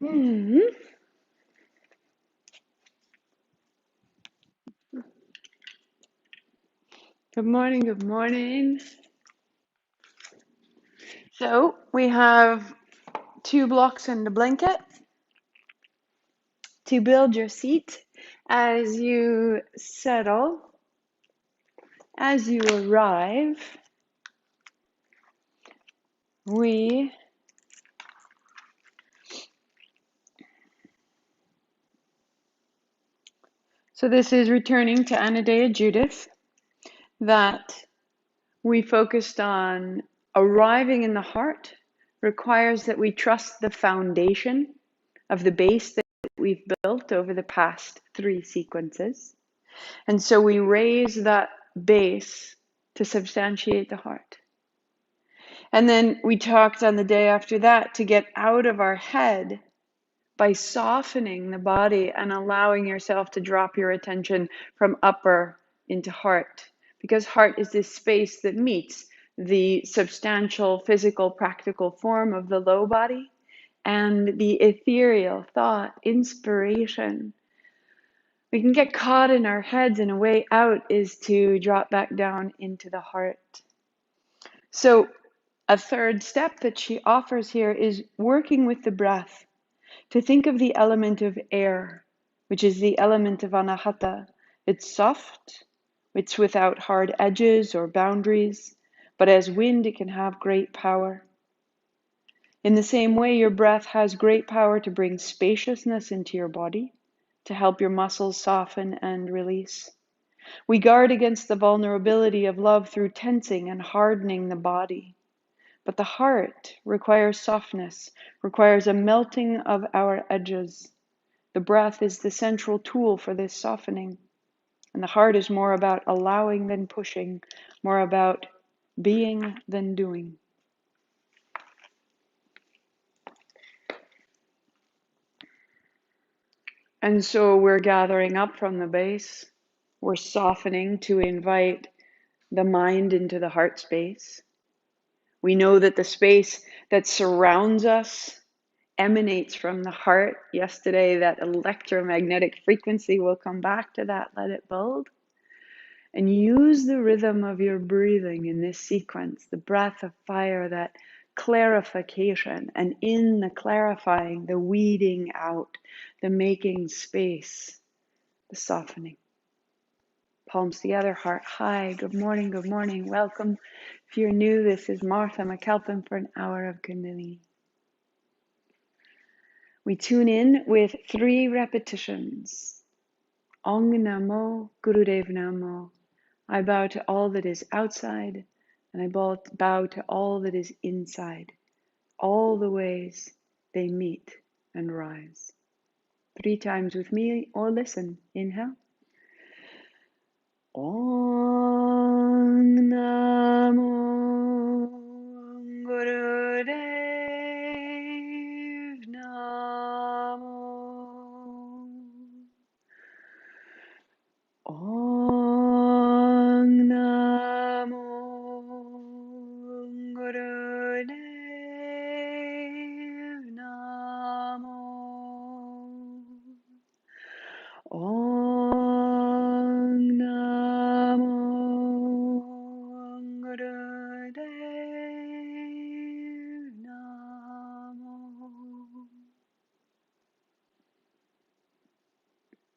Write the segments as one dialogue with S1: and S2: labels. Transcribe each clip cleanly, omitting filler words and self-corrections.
S1: Hmm. Good morning, good morning. So we have 2 blocks and a blanket to build your seat as you settle, as you arrive. We so this is returning to Anahata Judith, that we focused on arriving in the heart requires that we trust the foundation of the base that we've built over the past 3 sequences. And so we raise that base to substantiate the heart. And then we talked on the day after that to get out of our head by softening the body and allowing yourself to drop your attention from upper into heart. Because heart is this space that meets the substantial, physical, practical form of the low body and the ethereal thought, inspiration. We can get caught in our heads, and a way out is to drop back down into the heart. So, a third step that she offers here is working with the breath to think of the element of air, which is the element of anahata. It's soft, it's without hard edges or boundaries, but as wind, it can have great power. In the same way, your breath has great power to bring spaciousness into your body, to help your muscles soften and release. We guard against the vulnerability of love through tensing and hardening the body. But the heart requires softness, requires a melting of our edges. The breath is the central tool for this softening. And the heart is more about allowing than pushing, more about being than doing. And so we're gathering up from the base. We're softening to invite the mind into the heart space. We know that the space that surrounds us emanates from the heart. Yesterday, that electromagnetic frequency, will come back to that, let it build. And use the rhythm of your breathing in this sequence, the breath of fire, that clarification, and in the clarifying, the weeding out, the making space, the softening. Palms together, heart high. Good morning, good morning. Welcome. If you're new, this is Martha McAlpin for an hour of kundalini. We tune in with 3 repetitions. Ong Namo, Gurudev Namo. I bow to all that is outside, and I bow to all that is inside, all the ways they meet and rise. 3 times with me, or listen. Inhale. Om Namo Gurudev Namo. Om Namo Gurudev Namo. Om Namo Gurudev Namo.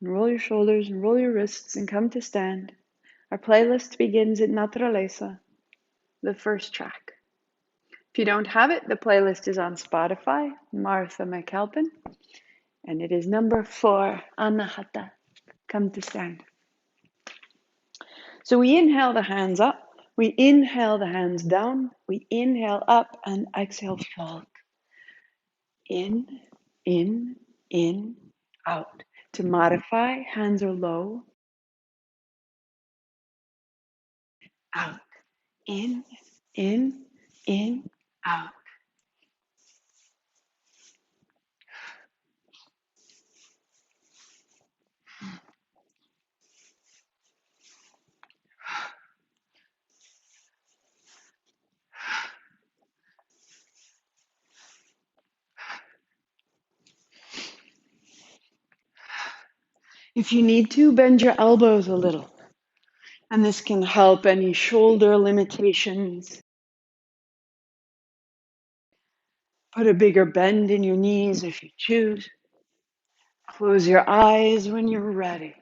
S1: And roll your shoulders and roll your wrists and come to stand. Our playlist begins at Naturaleza, the first track. If you don't have it, the playlist is on Spotify, Martha McAlpin, and it is number 4, Anahata. Come to stand. So we inhale the hands up, we inhale the hands down, we inhale up and exhale fold. In, in, in, out. To modify, hands are low, out. In, in, out. If you need to, bend your elbows a little. And this can help any shoulder limitations. Put a bigger bend in your knees if you choose. Close your eyes when you're ready.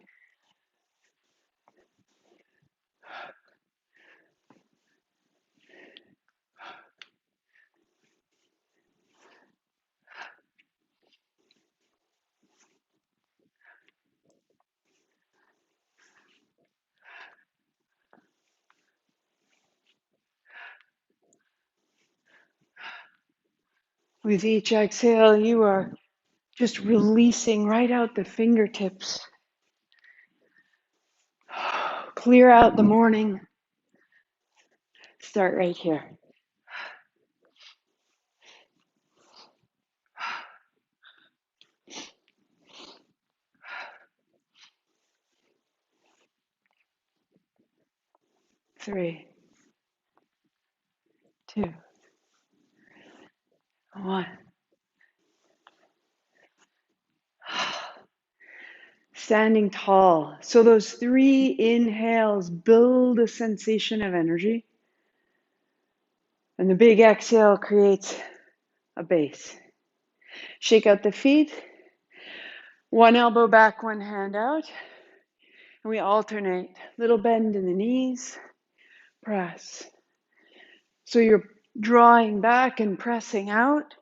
S1: With each exhale, you are just releasing right out the fingertips. Clear out the morning. Start right here. 3, 2, 1. Standing tall. So those 3 inhales build a sensation of energy. And the big exhale creates a base. Shake out the feet. One elbow back, one hand out. And we alternate. Little bend in the knees. Press. So you're drawing back and pressing out.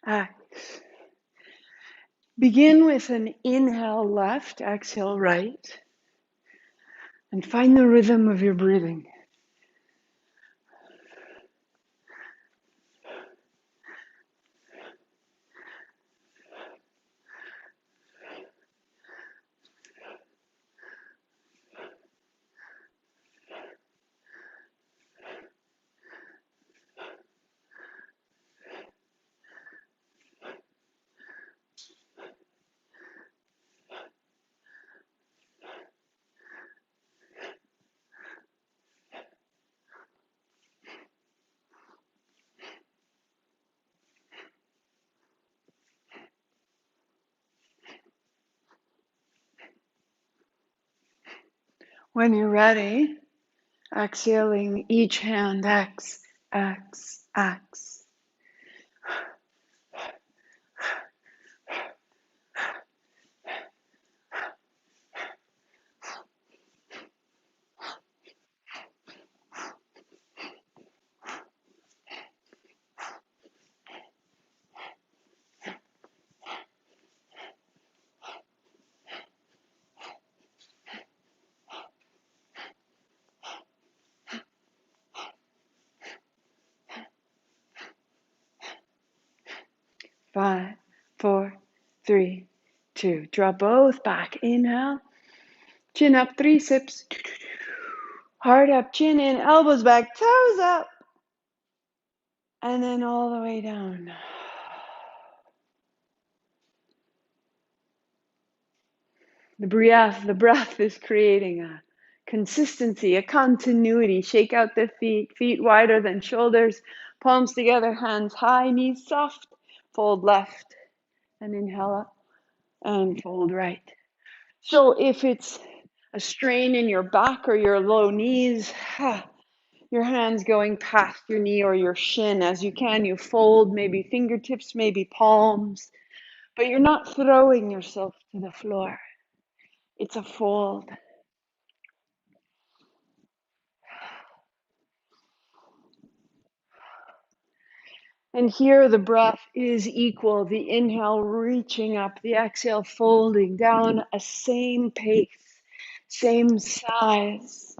S1: X. Begin with an inhale left, exhale right. And find the rhythm of your breathing. When you're ready, exhaling each hand, X, X, X. 5, 4, 3, 2. Draw both back. Inhale. Chin up, 3 sips. Heart up, chin in, elbows back, toes up. And then all the way down. The breath is creating a consistency, a continuity. Shake out the feet wider than shoulders, palms together, hands high, knees soft. Fold left and inhale up and fold right. So if it's a strain in your back or your low knees, your hands going past your knee or your shin as you can, you fold maybe fingertips, maybe palms, but you're not throwing yourself to the floor. It's a fold. And here the breath is equal. The inhale reaching up, the exhale folding down, a same pace, same size.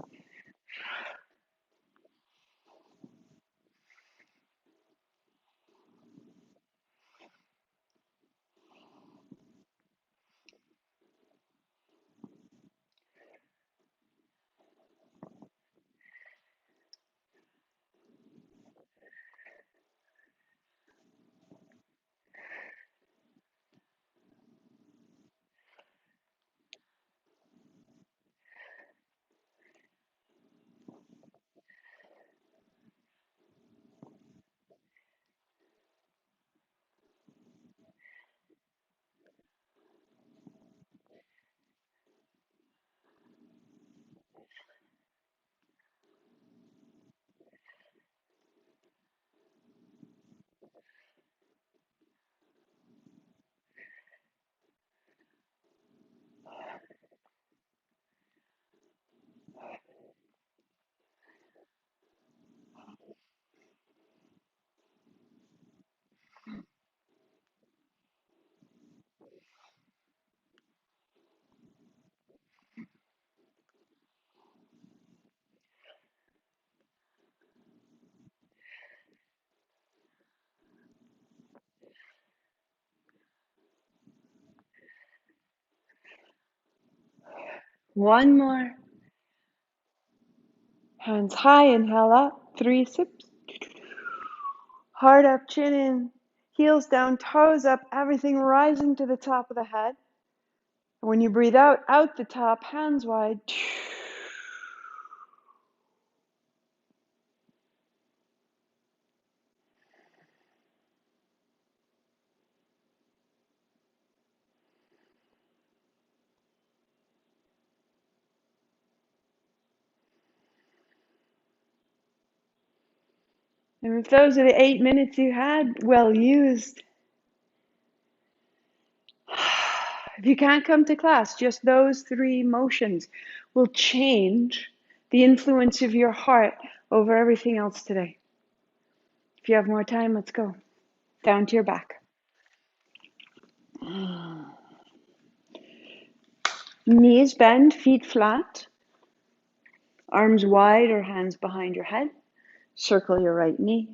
S1: One more. Hands high, inhale up. 3 sips. Heart up, chin in. Heels down, toes up. Everything rising to the top of the head. When you breathe out, out the top, hands wide. And if those are the 8 minutes you had, well used. If you can't come to class, just those 3 motions will change the influence of your heart over everything else today. If you have more time, let's go. Down to your back. Knees bend, feet flat. Arms wide or hands behind your head. Circle your right knee.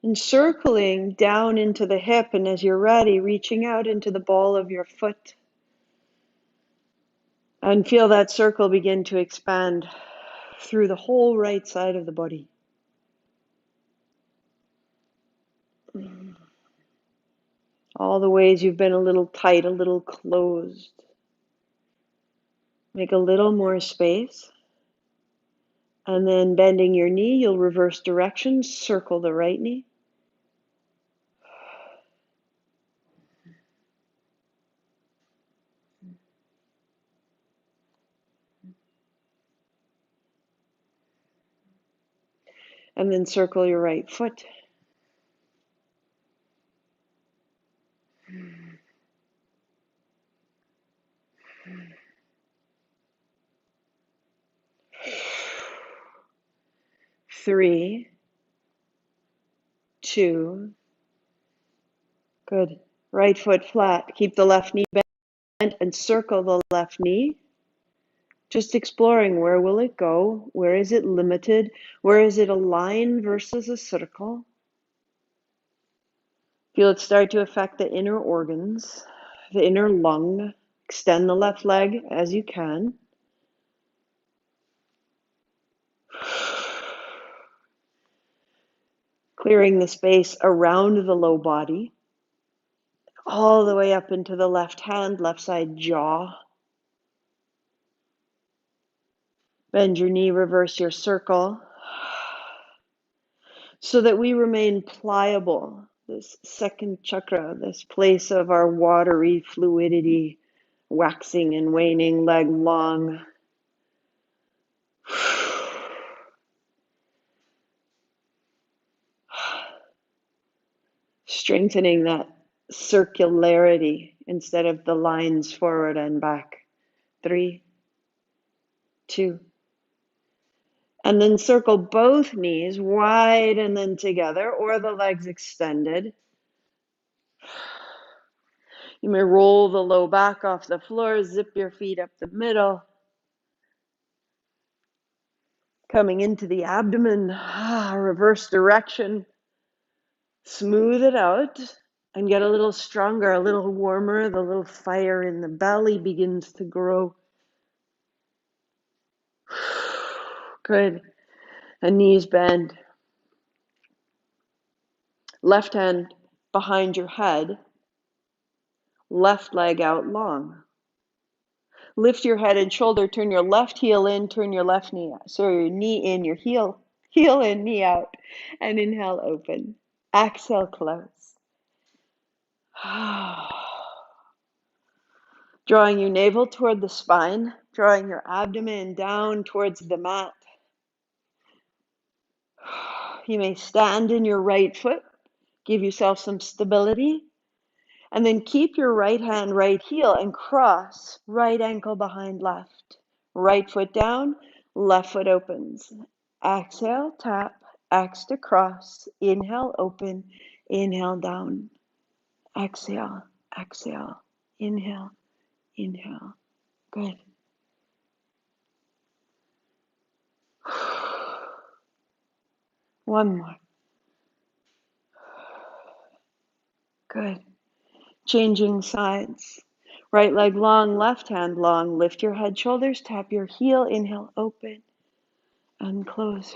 S1: And circling down into the hip, and as you're ready, reaching out into the ball of your foot. And feel that circle begin to expand through the whole right side of the body. All the ways you've been a little tight, a little closed. Make a little more space. And then bending your knee, you'll reverse direction, circle the right knee. And then circle your right foot. Three, two, good. Right foot flat. Keep the left knee bent and circle the left knee. Just exploring, where will it go? Where is it limited? Where is it a line versus a circle? Feel it start to affect the inner organs, the inner lung. Extend the left leg as you can. Clearing the space around the low body, all the way up into the left hand, left side jaw. Bend your knee, reverse your circle, so that we remain pliable. This second chakra, this place of our watery fluidity, waxing and waning, leg long. Strengthening that circularity instead of the lines forward and back. 3, 2. And then circle both knees wide and then together, or the legs extended. You may roll the low back off the floor, zip your feet up the middle. Coming into the abdomen, reverse direction. Smooth it out and get a little stronger, a little warmer. The little fire in the belly begins to grow. Good. And knees bend. Left hand behind your head. Left leg out long. Lift your head and shoulder. Turn your left heel in. Turn your left knee out. So your knee in, your heel in, knee out. And inhale, open. Exhale, close. Drawing your navel toward the spine. Drawing your abdomen down towards the mat. You may stand in your right foot. Give yourself some stability. And then keep your right hand, right heel, and cross right ankle behind left. Right foot down, left foot opens. Exhale, tap, X to cross. Inhale, open. Inhale, down. Exhale, exhale. Inhale, inhale. Good. One more. Good. Changing sides. Right leg long, left hand long. Lift your head, shoulders, tap your heel. Inhale, open and close.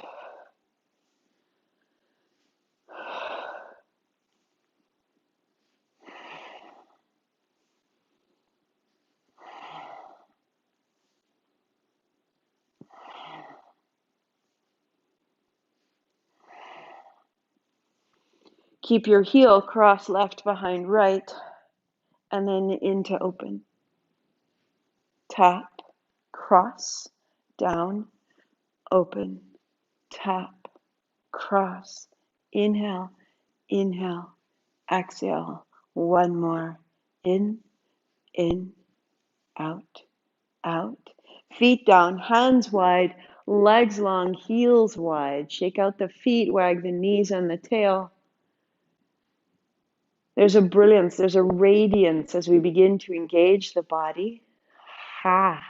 S1: Keep your heel cross left behind right, and then into open. Tap, cross, down, open, tap, cross. Inhale, inhale, exhale. One more. In, out, out. Feet down, hands wide, legs long, heels wide. Shake out the feet, wag the knees and the tail. There's a brilliance, there's a radiance as we begin to engage the body. Ha.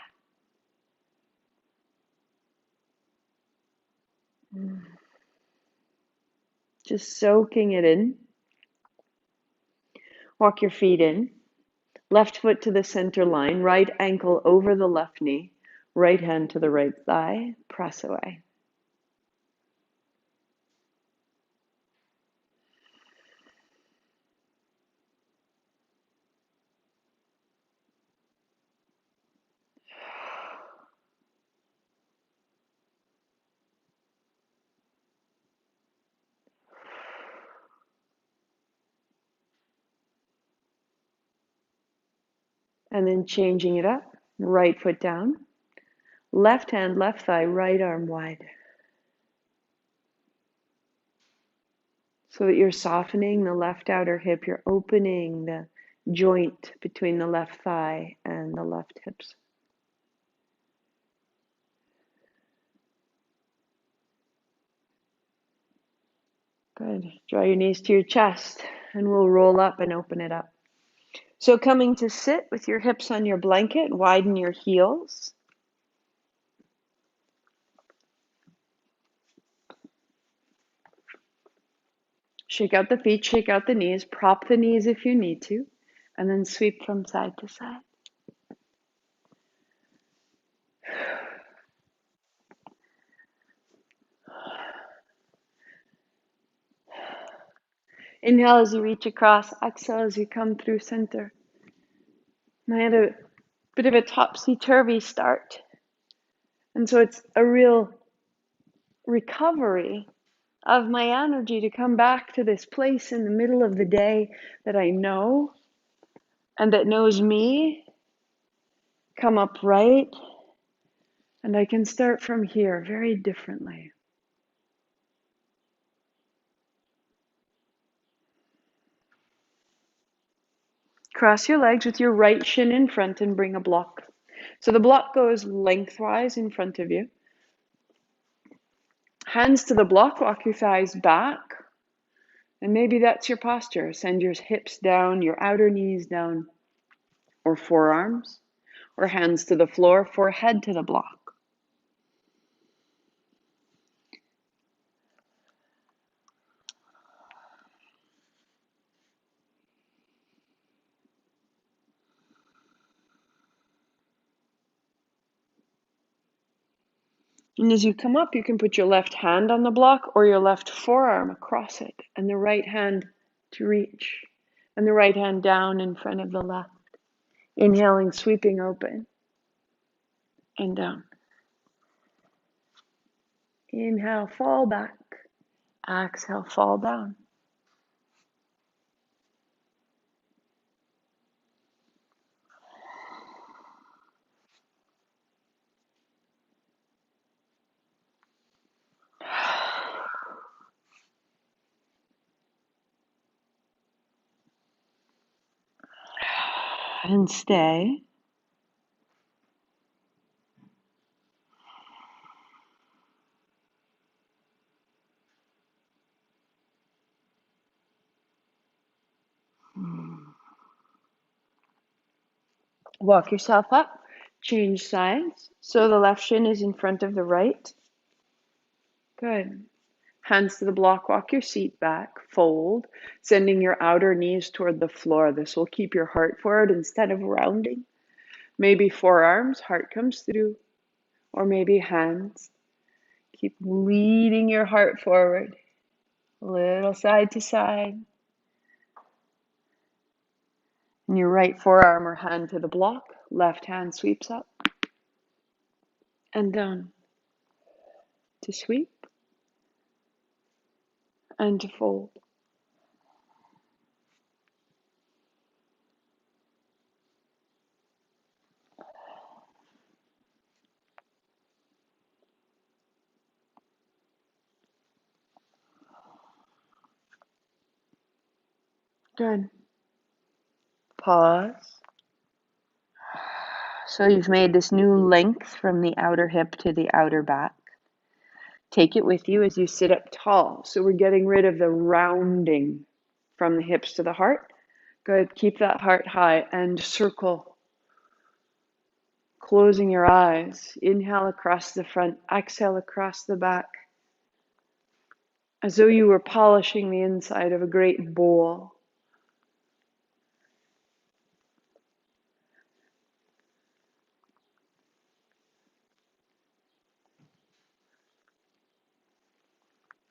S1: Just soaking it in. Walk your feet in. Left foot to the center line, right ankle over the left knee, right hand to the right thigh. Press away. And then changing it up. Right foot down. Left hand, left thigh, right arm wide. So that you're softening the left outer hip. You're opening the joint between the left thigh and the left hips. Good. Draw your knees to your chest and we'll roll up and open it up. So coming to sit with your hips on your blanket, widen your heels. Shake out the feet, shake out the knees, prop the knees if you need to, and then sweep from side to side. Inhale as you reach across, exhale as you come through center. And I had a bit of a topsy-turvy start. And so it's a real recovery of my energy to come back to this place in the middle of the day that I know and that knows me, come upright, and I can start from here very differently. Cross your legs with your right shin in front and bring a block. So the block goes lengthwise in front of you. Hands to the block, walk your thighs back. And maybe that's your posture. Send your hips down, your outer knees down, or forearms, or hands to the floor, forehead to the block. And as you come up, you can put your left hand on the block or your left forearm across it, and the right hand to reach, and the right hand down in front of the left. Inhaling, sweeping open, and down. Inhale, fall back. Exhale, fall down. And stay. Walk yourself up, change sides. So the left shin is in front of the right. Good. Hands to the block, walk your seat back, fold, sending your outer knees toward the floor. This will keep your heart forward instead of rounding. Maybe forearms, heart comes through, or maybe hands. Keep leading your heart forward, a little side to side. And your right forearm or hand to the block, left hand sweeps up and down to sweep and to fold. Good. Pause. So you've made this new length from the outer hip to the outer back. Take it with you as you sit up tall. So we're getting rid of the rounding from the hips to the heart. Good. Keep that heart high and circle. Closing your eyes. Inhale across the front. Exhale across the back. As though you were polishing the inside of a great bowl.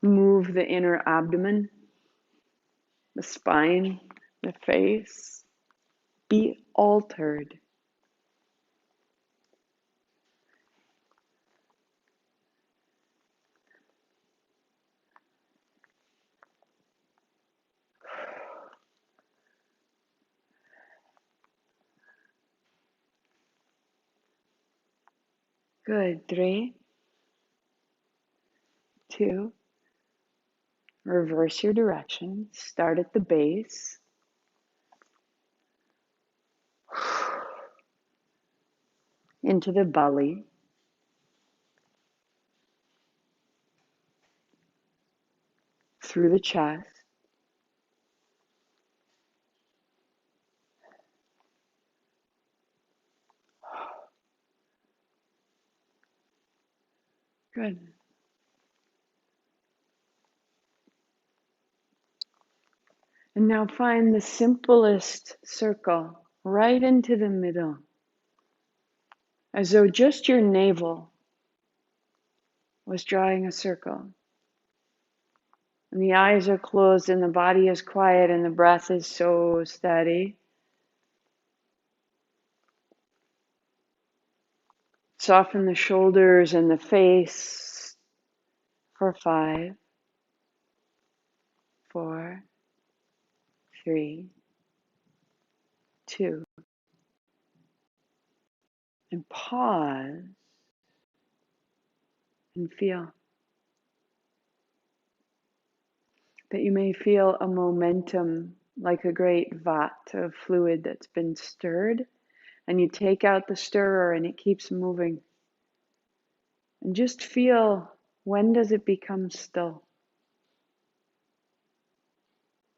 S1: Move the inner abdomen, the spine, the face. Be altered. Good. 3, 2. Reverse your direction. Start at the base. Into the belly. Through the chest. Good. And now find the simplest circle right into the middle. As though just your navel was drawing a circle. And the eyes are closed and the body is quiet and the breath is so steady. Soften the shoulders and the face for 5, 4, 3, 2. And pause and feel. That you may feel a momentum like a great vat of fluid that's been stirred. And you take out the stirrer and it keeps moving. And just feel, when does it become still?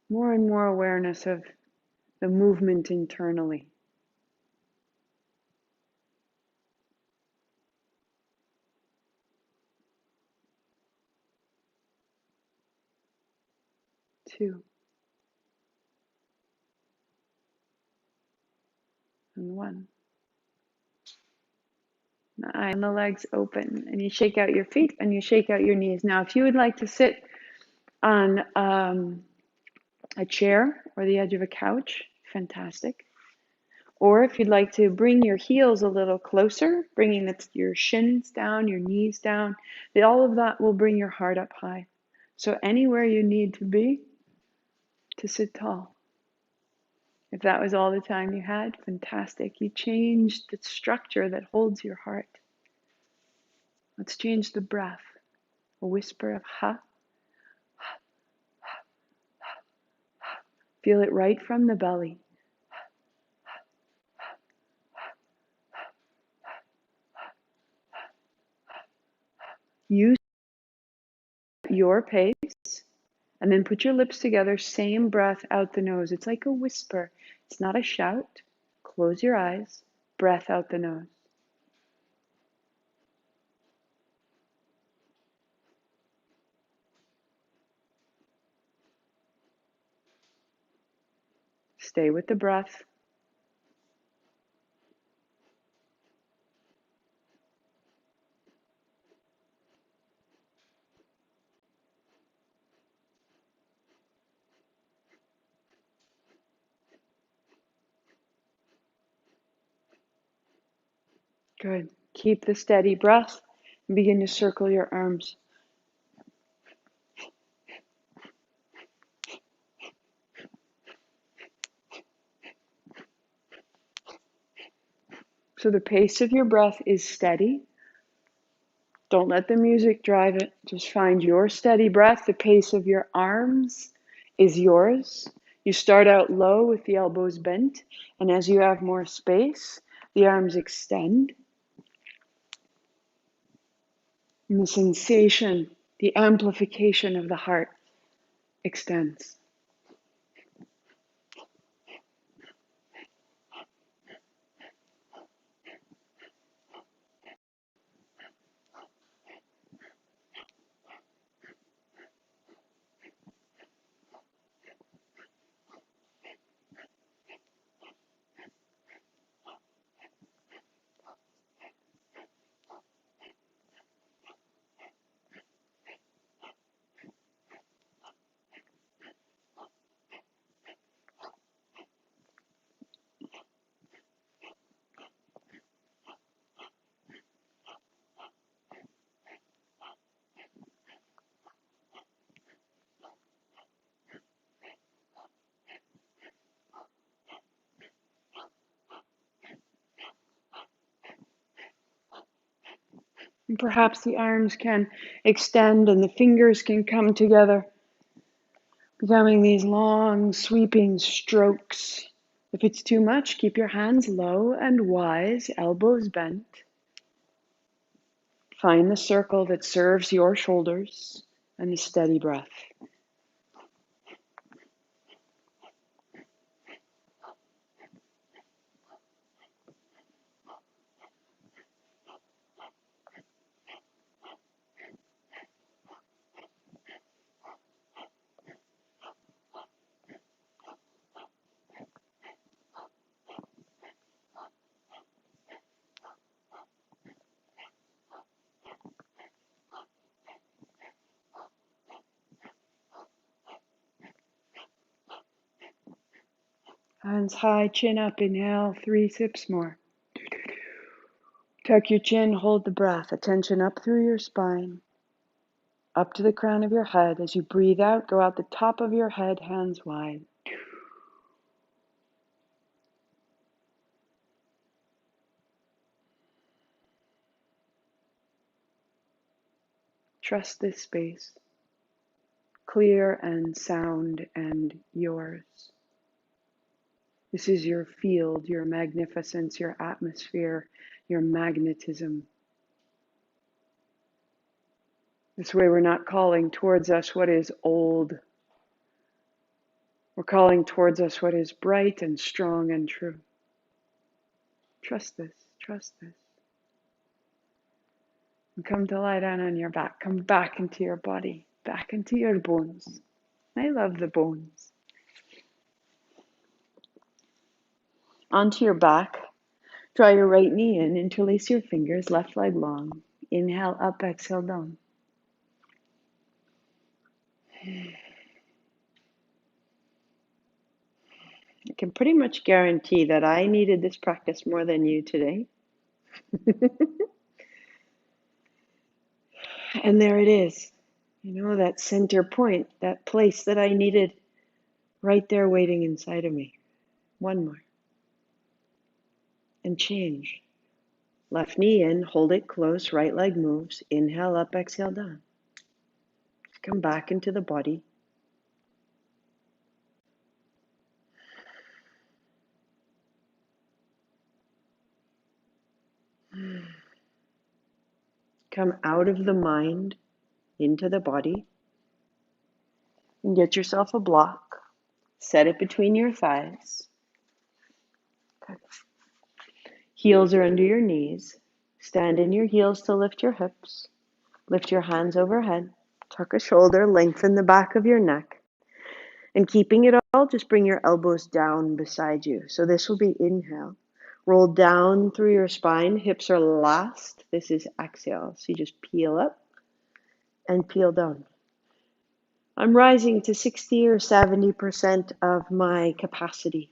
S1: More and more awareness of the movement internally. Two and 1. And the legs open, and you shake out your feet and you shake out your knees. Now, if you would like to sit on a chair or the edge of a couch, fantastic. Or if you'd like to bring your heels a little closer, bringing your shins down, your knees down, all of that will bring your heart up high. So anywhere you need to be to sit tall. If that was all the time you had, fantastic. You changed the structure that holds your heart. Let's change the breath. A whisper of ha. Feel it right from the belly. Use your pace, and then put your lips together, same breath out the nose. It's like a whisper. It's not a shout. Close your eyes. breath out the nose. Stay with the breath. Good. Keep the steady breath and begin to circle your arms. So the pace of your breath is steady. Don't let the music drive it. Just find your steady breath. The pace of your arms is yours. You start out low with the elbows bent, and as you have more space, the arms extend. And the sensation, the amplification of the heart extends. And perhaps the arms can extend and the fingers can come together, becoming these long, sweeping strokes. If it's too much, keep your hands low and wise, elbows bent. Find the circle that serves your shoulders and a steady breath. Hands high, chin up, inhale, 3 sips more. Tuck your chin, hold the breath, attention up through your spine, up to the crown of your head. As you breathe out, go out the top of your head, hands wide. Trust this space, clear and sound and yours. This is your field, your magnificence, your atmosphere, your magnetism. This way we're not calling towards us what is old. We're calling towards us what is bright and strong and true. Trust this, trust this. And come to lie down on your back. Come back into your body, back into your bones. I love the bones. Onto your back. Draw your right knee in, interlace your fingers, left leg long. Inhale up, exhale down. I can pretty much guarantee that I needed this practice more than you today. And there it is. That center point, that place that I needed right there waiting inside of me. One more. And change. Left knee in, hold it close, right leg moves. Inhale up, exhale down. Come back into the body. Come out of the mind into the body. And get yourself a block. Set it between your thighs. Okay. Heels are under your knees. Stand in your heels to lift your hips. Lift your hands overhead. Tuck a shoulder, lengthen the back of your neck. And keeping it all, just bring your elbows down beside you. So this will be inhale. Roll down through your spine. Hips are last. This is exhale. So you just peel up and peel down. I'm rising to 60 or 70% of my capacity.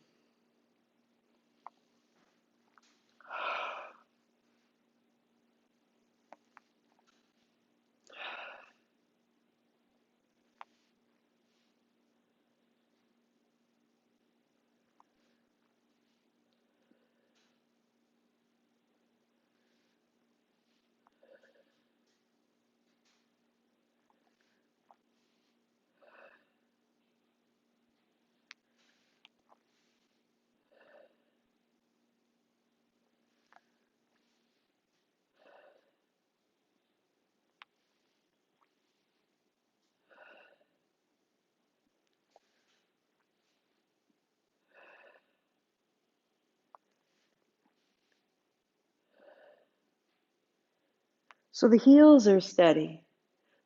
S1: So the heels are steady.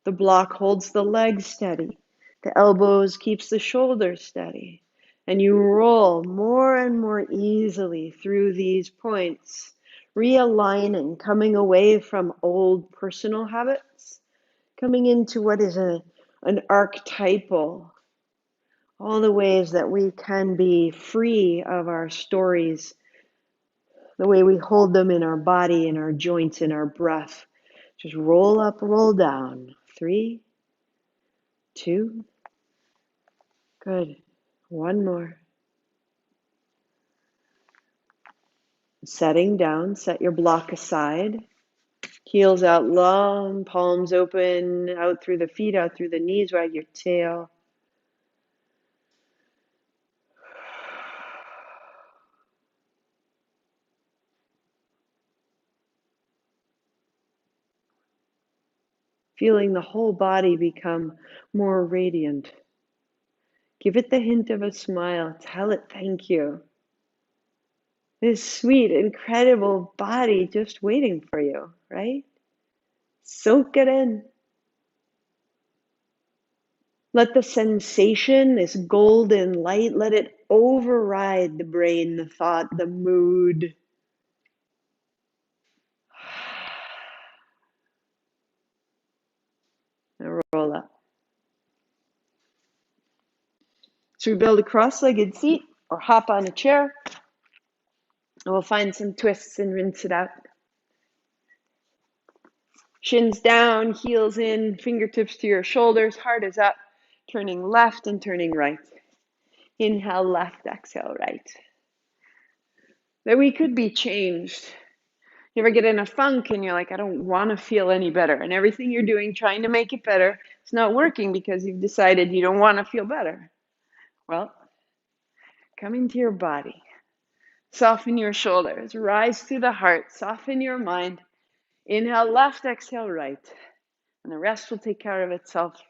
S1: The block holds the legs steady. The elbows keeps the shoulders steady. And you roll more and more easily through these points, realigning, coming away from old personal habits, coming into what is an archetypal, all the ways that we can be free of our stories, the way we hold them in our body, in our joints, in our breath. Just roll up, roll down. 3, 2, good. One more. Setting down, set your block aside. Heels out long, palms open, out through the feet, out through the knees, wag your tail. Feeling the whole body become more radiant. Give it the hint of a smile. Tell it thank you. This sweet, incredible body just waiting for you, right? Soak it in. Let the sensation, this golden light, let it override the brain, the thought, the mood. And roll up. So we build a cross-legged seat or hop on a chair. And we'll find some twists and rinse it out. Shins down, heels in, fingertips to your shoulders, heart is up, turning left and turning right. Inhale left, exhale right. That we could be changed. You ever get in a funk and you're like, I don't want to feel any better. And everything you're doing, trying to make it better, it's not working because you've decided you don't want to feel better. Well, come into your body. Soften your shoulders. Rise through the heart. Soften your mind. Inhale left, exhale right. And the rest will take care of itself.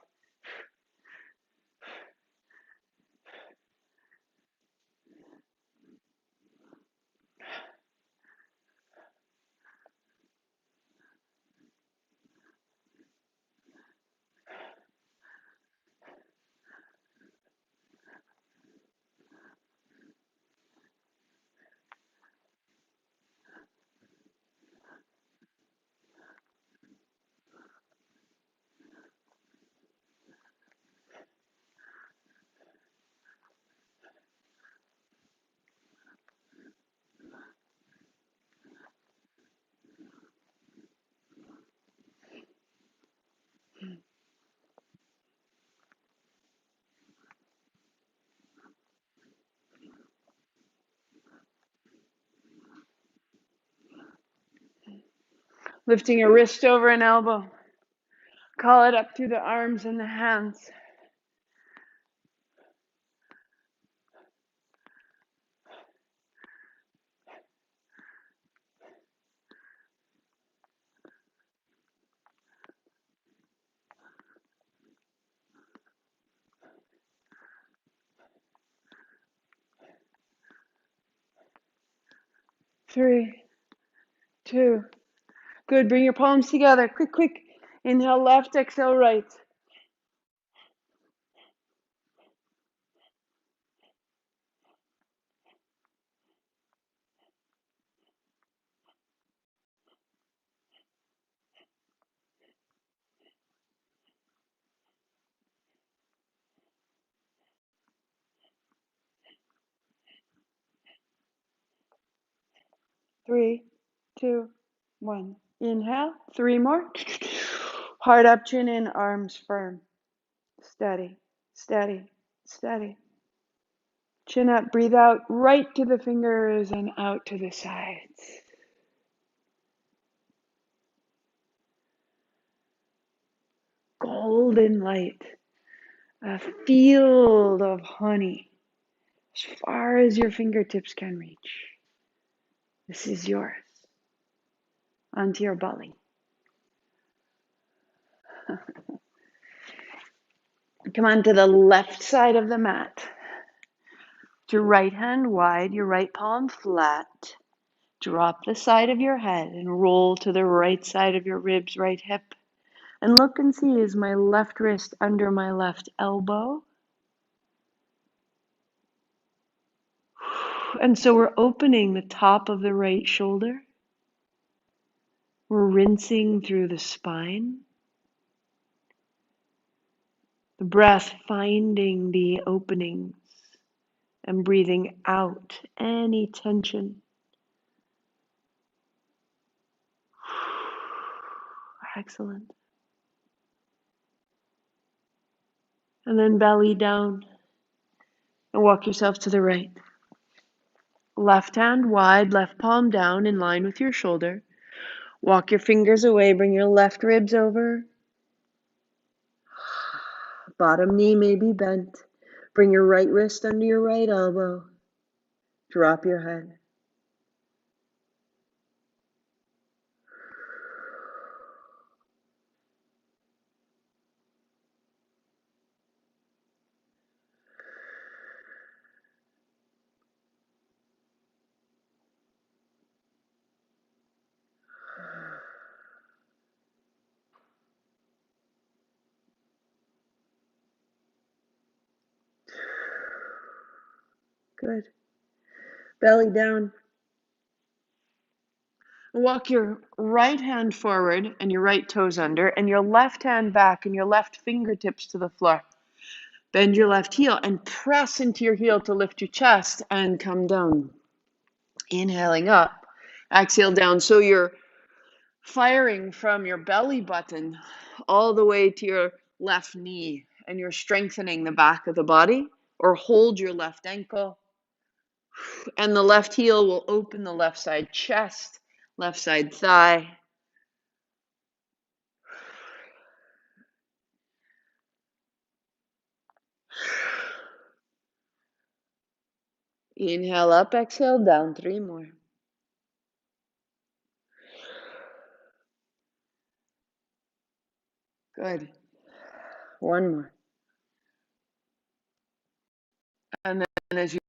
S1: Lifting a wrist over an elbow. Call it up through the arms and the hands. Three, 2. Good. Bring your palms together. Quick, quick. Inhale left, exhale right. 3, 2, 1. Inhale. 3 more. Heart up, chin in, arms firm. Steady, steady, steady. Chin up, breathe out right to the fingers and out to the sides. Golden light, a field of honey as far as your fingertips can reach. This is yours. Onto your belly. Come on to the left side of the mat. Your right hand wide, your right palm flat. Drop the side of your head and roll to the right side of your ribs, right hip. And look and see, is my left wrist under my left elbow? And so we're opening the top of the right shoulder. We're rinsing through the spine. The breath finding the openings and breathing out any tension. Excellent. And then belly down and walk yourself to the right. Left hand wide, left palm down in line with your shoulder. Walk your fingers away, bring your left ribs over. Bottom knee may be bent. Bring your right wrist under your right elbow. Drop your head. Good. Belly down. Walk your right hand forward and your right toes under, and your left hand back and your left fingertips to the floor. Bend your left heel and press into your heel to lift your chest and come down. Inhaling up. Exhale down. So you're firing from your belly button all the way to your left knee, and you're strengthening the back of the body, or hold your left ankle. And the left heel will open the left side chest, left side thigh. Inhale up, exhale down. 3 more. Good. 1 more. And then as you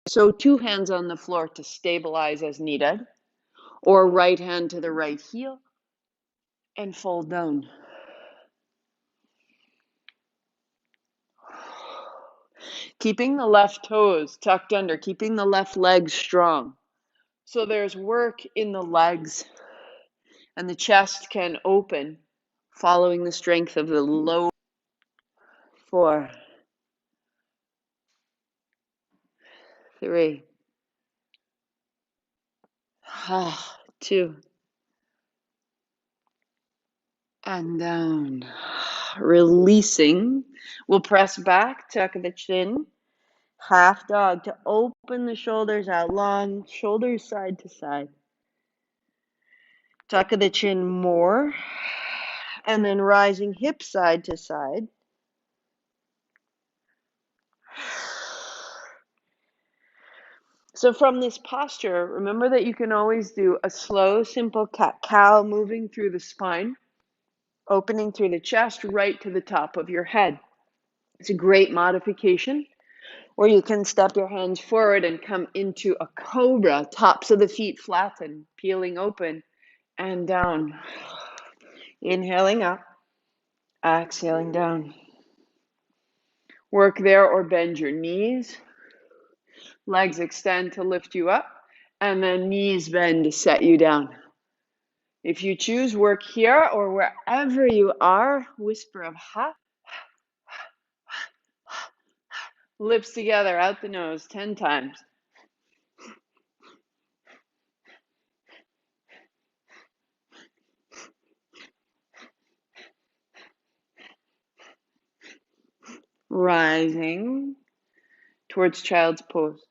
S1: so 2 hands on the floor to stabilize as needed, or right hand to the right heel and fold down. Keeping the left toes tucked under, keeping the left leg strong. So there's work in the legs, and the chest can open following the strength of the lower. 4, 3, 2, and down. Releasing. We'll press back, tuck the chin. Half dog to open the shoulders out long, shoulders side to side. Tuck the chin more. And then rising hips side to side. So from this posture, remember that you can always do a slow, simple cat-cow moving through the spine. opening through the chest right to the top of your head. It's a great modification. Or you can step your hands forward and come into a cobra, tops of the feet flatten, peeling open and down. Inhaling up, exhaling down. Work there or bend your knees. Legs extend to lift you up, and then knees bend to set you down. If you choose, work here or wherever you are. Whisper of ha. Lips together out the nose 10 times. Rising towards child's pose.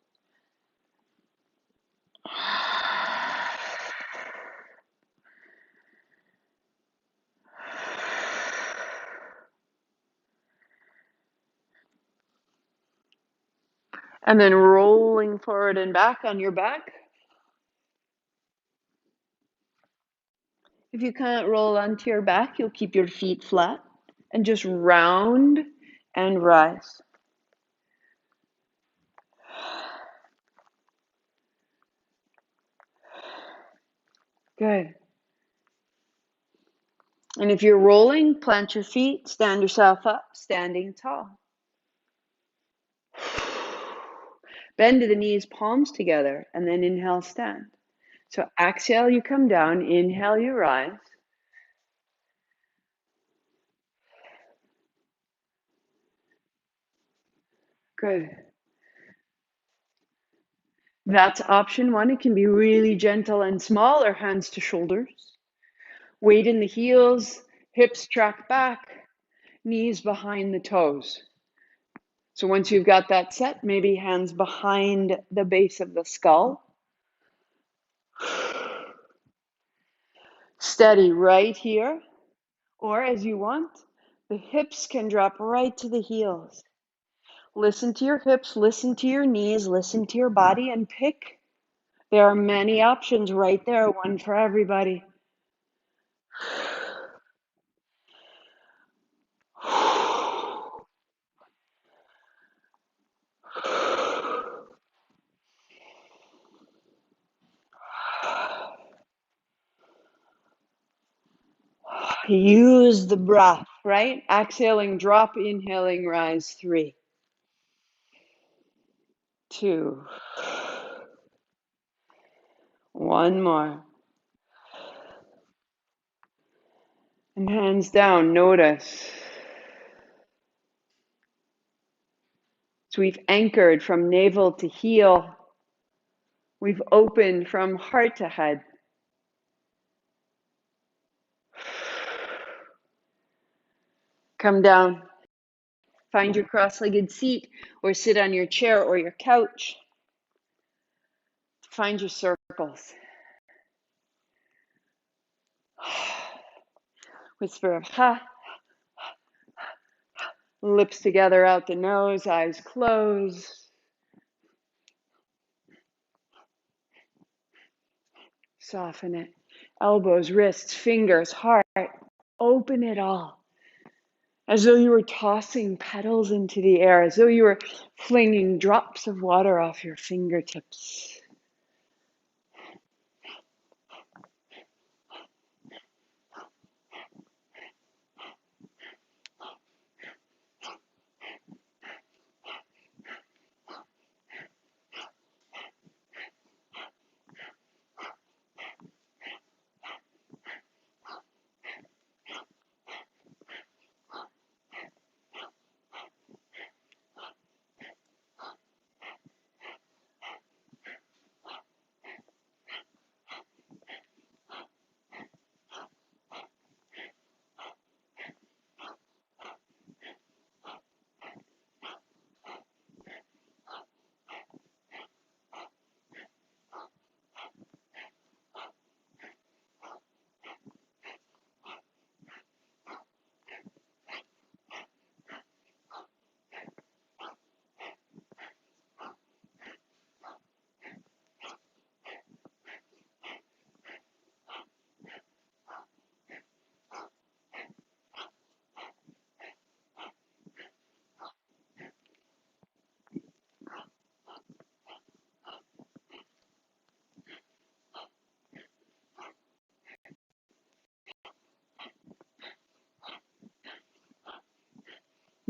S1: And then rolling forward and back on your back. If you can't roll onto your back, you'll keep your feet flat and just round and rise. Good. And if you're rolling, plant your feet, stand yourself up, standing tall. Bend to the knees, palms together, and then inhale, stand. So exhale, you come down. Inhale, you rise. Good. That's option one. It can be really gentle and small, or hands to shoulders. Weight in the heels, hips track back, knees behind the toes. So once you've got that set, maybe hands behind the base of the skull. Steady right here, or as you want, the hips can drop right to the heels. Listen to your hips, listen to your knees, listen to your body, and pick. There are many options right there, one for everybody. Use the breath, right? Exhaling, drop, inhaling, rise. 3, 2, 1 more. And hands down, notice. So we've anchored from navel to heel. We've opened from heart to head. Come down. Find your cross-legged seat or sit on your chair or your couch. Find your circles. Whisper of ha. Lips together out the nose, eyes closed. Soften it. Elbows, wrists, fingers, heart. Open it all. As though you were tossing petals into the air, as though you were flinging drops of water off your fingertips.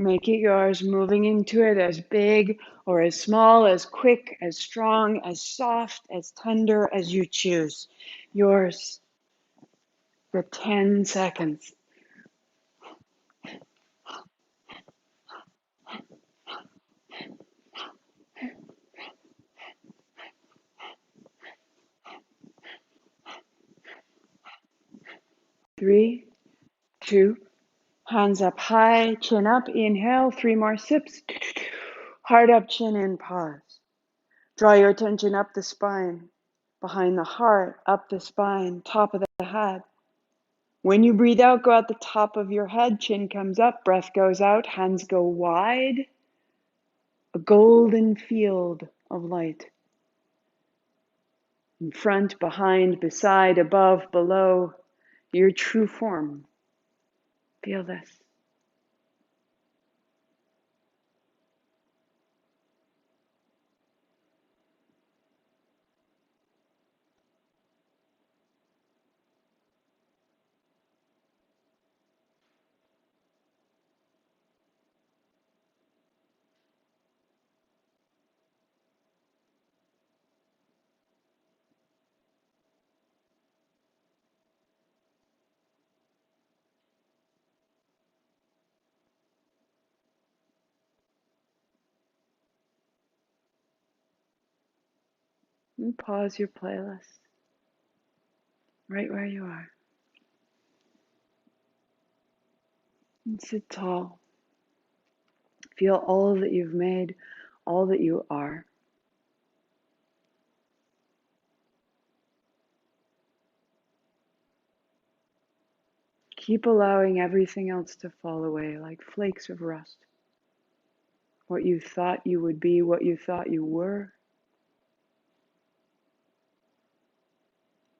S1: Make it yours, moving into it as big or as small, as quick, as strong, as soft, as tender as you choose. Yours for 10 seconds. Three, two, hands up high, chin up, inhale, 3 more sips. Heart up, chin in, pause. Draw your attention up the spine, behind the heart, up the spine, top of the head. When you breathe out, go out the top of your head, chin comes up, breath goes out, hands go wide. A golden field of light. In front, behind, beside, above, below, your true form. Feel this. And pause your playlist right where you are. And sit tall. Feel all that you've made, all that you are. Keep allowing everything else to fall away like flakes of rust. What you thought you would be, what you thought you were,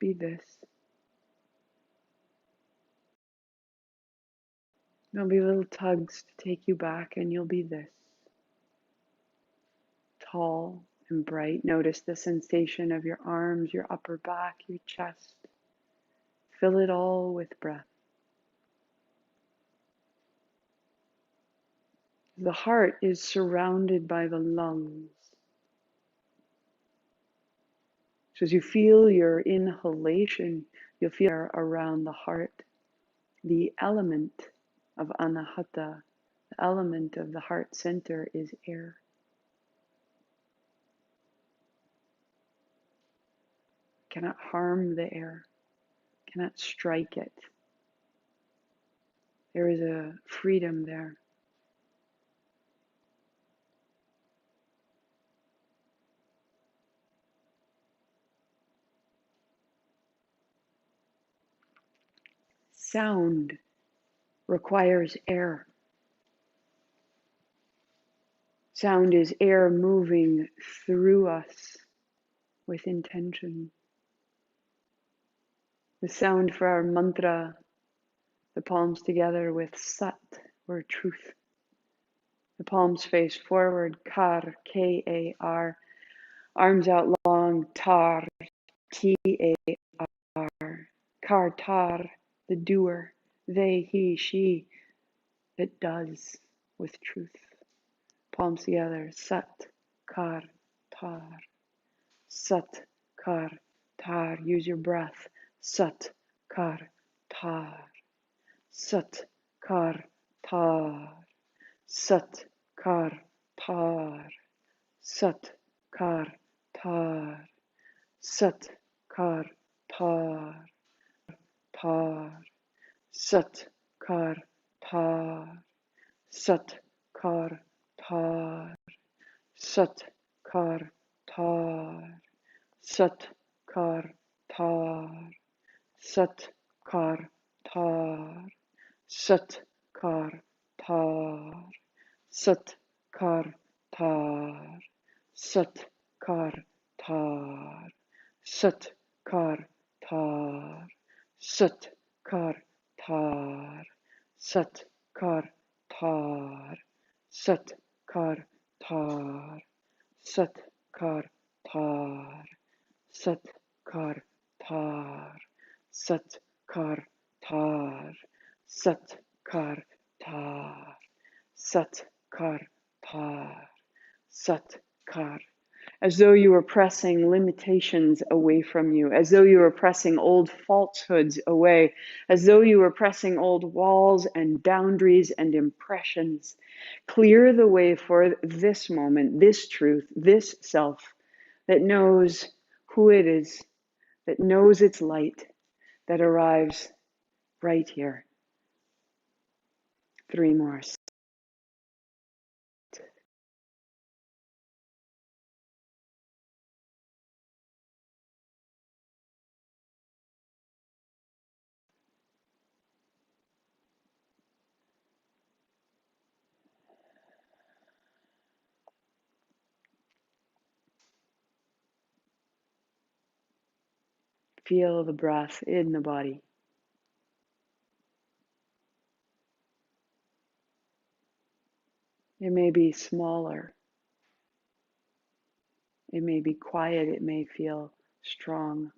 S1: be this. There'll be little tugs to take you back, and you'll be this. Tall and bright. Notice the sensation of your arms, your upper back, your chest. Fill it all with breath. The heart is surrounded by the lungs. So as you feel your inhalation, you'll feel air around the heart. The element of anahata, the element of the heart center, is air. Cannot harm the air, cannot strike it. There is a freedom there. Sound requires air. Sound is air moving through us with intention. The sound for our mantra, the palms together with sat, or truth. The palms face forward, kar, K-A-R. Arms out long, tar, T-A-R. Kar, tar, the doer. They, he, she, that does with truth. Palms together, sat, kar, tar. Sat, kar, tar. Use your breath. Sat, kar, tar. Sat, kar, tar. Sat, kar, tar. Sat, kar, tar. Sat, kar, tar. Tar. Sat, kar, tar. Sat, kar, tar. Sat, kar, tar. Sat, kar, tar. Sat, kar, tar. Sat, kar, tar. Sat, kar, tar. Sat, kar, tar. Sat, kar, tar. Sat, kar, tar. Sat, kar, tar. Sat, kar, tar. Sat, kar, tar. Sat, kar, tar. Sat, kar, tar. Sat, kar, tar. Sat Kar Par. Sat Kar. As though you were pressing limitations away from you, as though you were pressing old falsehoods away, as though you were pressing old walls and boundaries and impressions. Clear the way for this moment, this truth, this self that knows who it is, that knows its light, that arrives right here. 3 more. Feel the breath in the body. It may be smaller. It may be quiet. It may feel strong.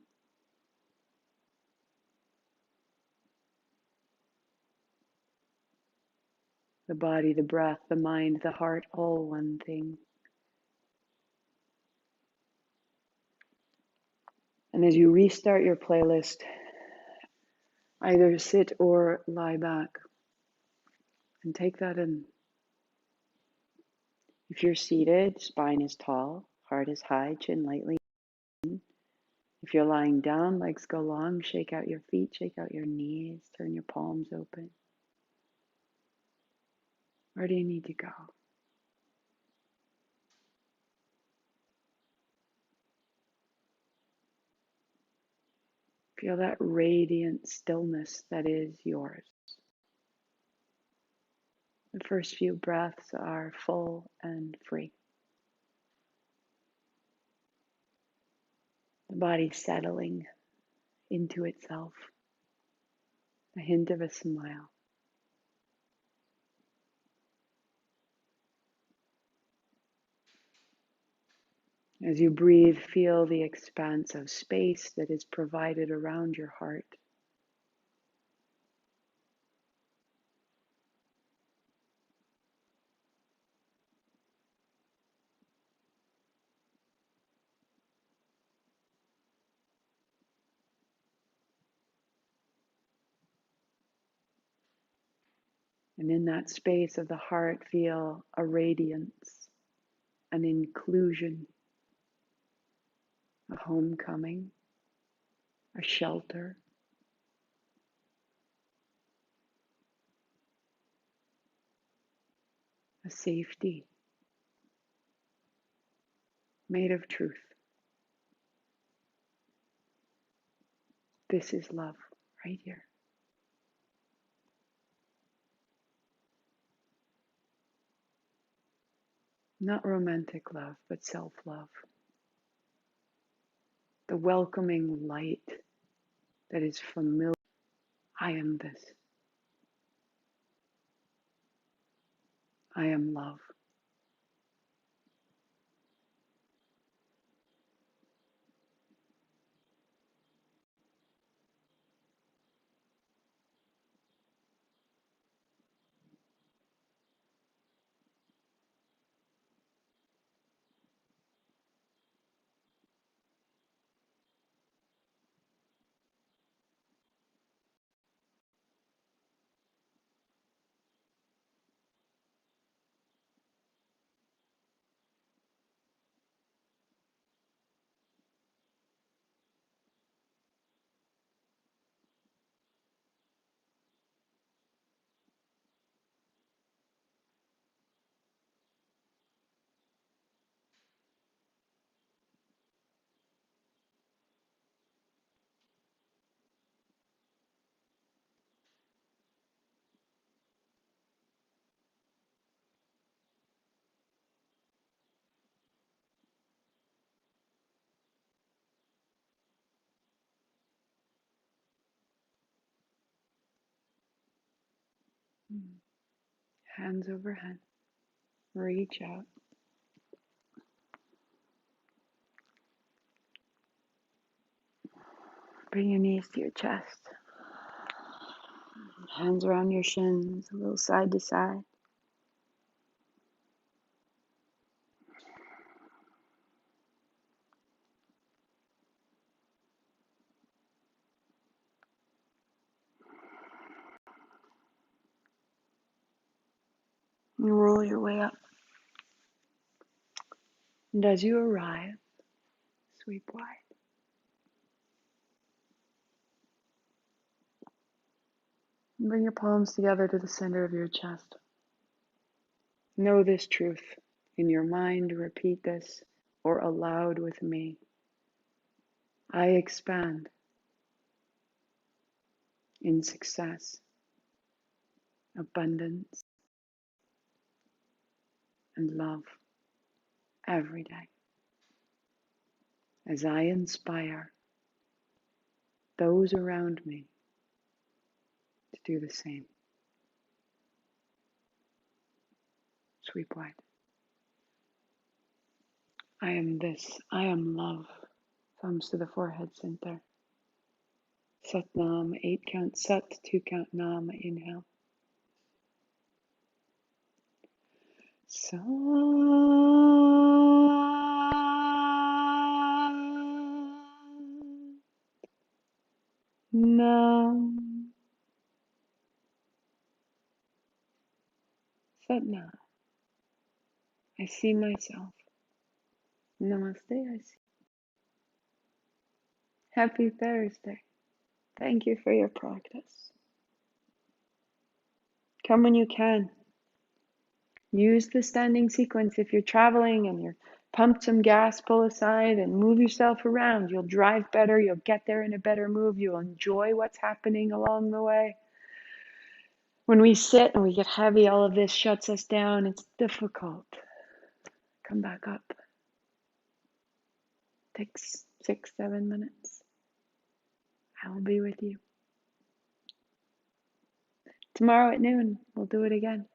S1: The body, the breath, the mind, the heart, all one thing. And as you restart your playlist, either sit or lie back and take that in. If you're seated, spine is tall, heart is high, chin lightly. If you're lying down, legs go long, shake out your feet, shake out your knees, turn your palms open. Where do you need to go? Feel that radiant stillness that is yours. The first few breaths are full and free. The body settling into itself. A hint of a smile. As you breathe, feel the expanse of space that is provided around your heart. And in that space of the heart, feel a radiance, an inclusion, a homecoming, a shelter, a safety made of truth. This is love right here. Not romantic love, but self-love. The welcoming light that is familiar. I am this. I am love. Hands overhead. Reach out. Bring your knees to your chest. Hands around your shins, a little side to side. And roll your way up. And as you arrive, sweep wide. And bring your palms together to the center of your chest. Know this truth in your mind. Repeat this or aloud with me. I expand in success, abundance, and love every day as I inspire those around me to do the same. Sweep wide. I am this. I am love. Thumbs to the forehead center. Sat Nam, 8 count Sat, 2 count Nam, inhale. Sat Nam. Sat Nam. I see myself. Namaste, I see. Happy Thursday. Thank you for your practice. Come when you can. Use the standing sequence if you're traveling and you're pumped some gas, pull aside and move yourself around. You'll drive better. You'll get there in a better mood. You'll enjoy what's happening along the way. When we sit and we get heavy, all of this shuts us down. It's difficult. Come back up. Takes 6, 7 minutes. I will be with you. Tomorrow at noon, we'll do it again.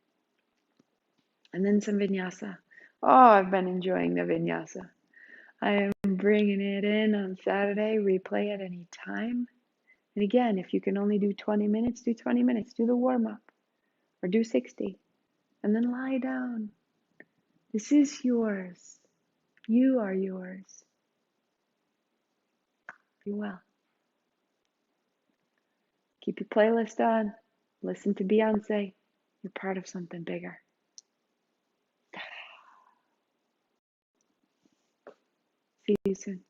S1: And then some vinyasa. Oh, I've been enjoying the vinyasa. I am bringing it in on Saturday. Replay at any time. And again, if you can only do 20 minutes, do 20 minutes. Do the warm-up. Or do 60. And then lie down. This is yours. You are yours. Be well. Keep your playlist on. Listen to Beyonce. You're part of something bigger. See you soon.